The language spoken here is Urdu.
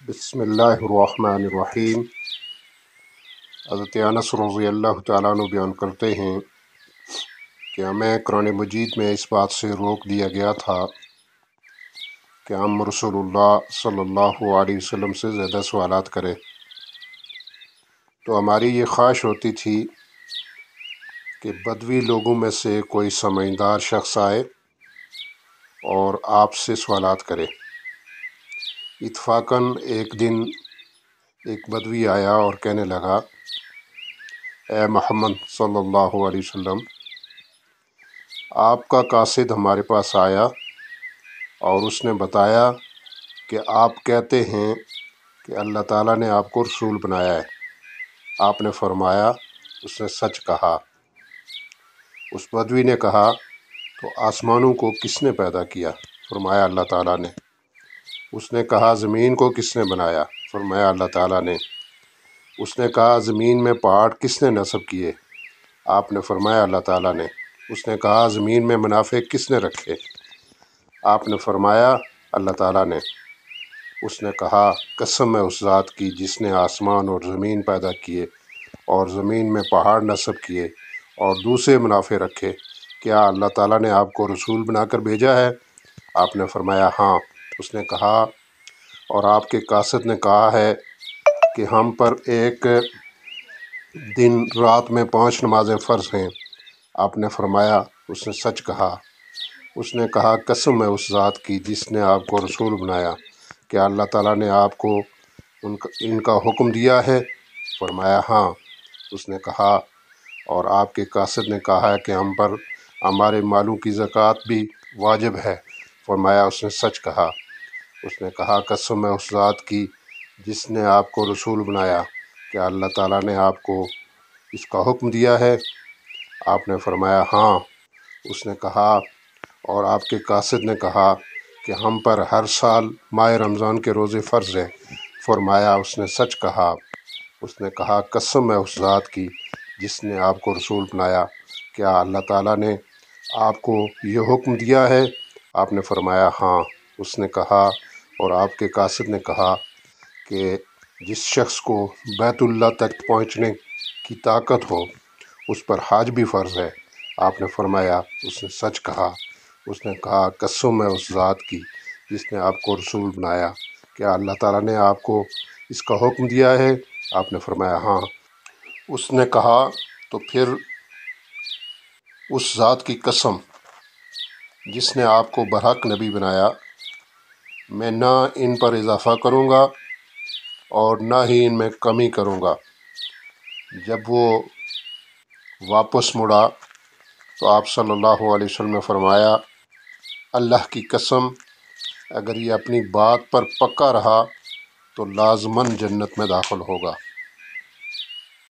بسم اللہ الرحمن الرحیم۔ حضرت انس رضی اللہ تعالیٰ عنہ بیان کرتے ہیں کہ ہمیں قرآن مجید میں اس بات سے روک دیا گیا تھا کہ ہم رسول اللہ صلی اللہ علیہ وسلم سے زیادہ سوالات کریں، تو ہماری یہ خواہش ہوتی تھی کہ بدوی لوگوں میں سے کوئی سمجھدار شخص آئے اور آپ سے سوالات کرے۔ اتفاقاً ایک دن ایک بدوی آیا اور کہنے لگا، اے محمد صلی اللہ علیہ وسلم، آپ کا قاصد ہمارے پاس آیا اور اس نے بتایا کہ آپ کہتے ہیں کہ اللہ تعالیٰ نے آپ کو رسول بنایا ہے۔ آپ نے فرمایا اس نے سچ کہا۔ اس بدوی نے کہا، تو آسمانوں کو کس نے پیدا کیا؟ فرمایا اللہ تعالیٰ نے۔ اس نے کہا، زمین کو کس نے بنایا؟ فرمایا اللہ تعالیٰ نے۔ اس نے کہا، زمین میں پہاڑ کس نے نصب کیے؟ آپ نے فرمایا اللہ تعالیٰ نے۔ اس نے کہا، زمین میں منافع کس نے رکھے؟ آپ نے فرمایا اللہ تعالیٰ نے۔ اس نے کہا، قسم ہے اس ذات کی جس نے آسمان اور زمین پیدا کیے اور زمین میں پہاڑ نصب کیے اور دوسرے منافع رکھے، کیا اللہ تعالیٰ نے آپ کو رسول بنا کر بھیجا ہے؟ آپ نے فرمایا ہاں۔ اس نے کہا، اور آپ کے قاصد نے کہا ہے کہ ہم پر ایک دن رات میں 5 نمازیں فرض ہیں۔ آپ نے فرمایا اس نے سچ کہا۔ اس نے کہا، قسم ہے اس ذات کی جس نے آپ کو رسول بنایا، کیا اللہ تعالیٰ نے آپ کو ان کا حکم دیا ہے؟ فرمایا ہاں۔ اس نے کہا، اور آپ کے قاصد نے کہا ہے کہ ہم پر ہمارے مالوں کی زکوٰۃ بھی واجب ہے؟ فرمایا اس نے سچ کہا۔ اس نے کہا، قسم ہے اس ذات کی جس نے آپ کو رسول بنایا، کیا اللہ تعالیٰ نے آپ کو اس کا حکم دیا ہے؟ آپ نے فرمایا ہاں۔ اس نے کہا، اور آپ کے قاصد نے کہا کہ ہم پر ہر سال ماہ رمضان کے روزے فرض ہیں؟ فرمایا اس نے سچ کہا۔ اس نے کہا، قسم ہے اس ذات کی جس نے آپ کو رسول بنایا، کیا اللہ تعالیٰ نے آپ کو یہ حکم دیا ہے؟ آپ نے فرمایا ہاں۔ اس نے کہا، اور آپ کے قاصد نے کہا کہ جس شخص کو بیت اللہ تک پہنچنے کی طاقت ہو اس پر حج بھی فرض ہے؟ آپ نے فرمایا اس نے سچ کہا۔ اس نے کہا، قسم ہے اس ذات کی جس نے آپ کو رسول بنایا، کیا اللہ تعالیٰ نے آپ کو اس کا حکم دیا ہے؟ آپ نے فرمایا ہاں۔ اس نے کہا، تو پھر اس ذات کی قسم جس نے آپ کو برحق نبی بنایا، میں نہ ان پر اضافہ کروں گا اور نہ ہی ان میں کمی کروں گا۔ جب وہ واپس مڑا تو آپ صلی اللہ علیہ وسلم نے فرمایا، اللہ کی قسم اگر یہ اپنی بات پر پکا رہا تو لازماً جنت میں داخل ہوگا۔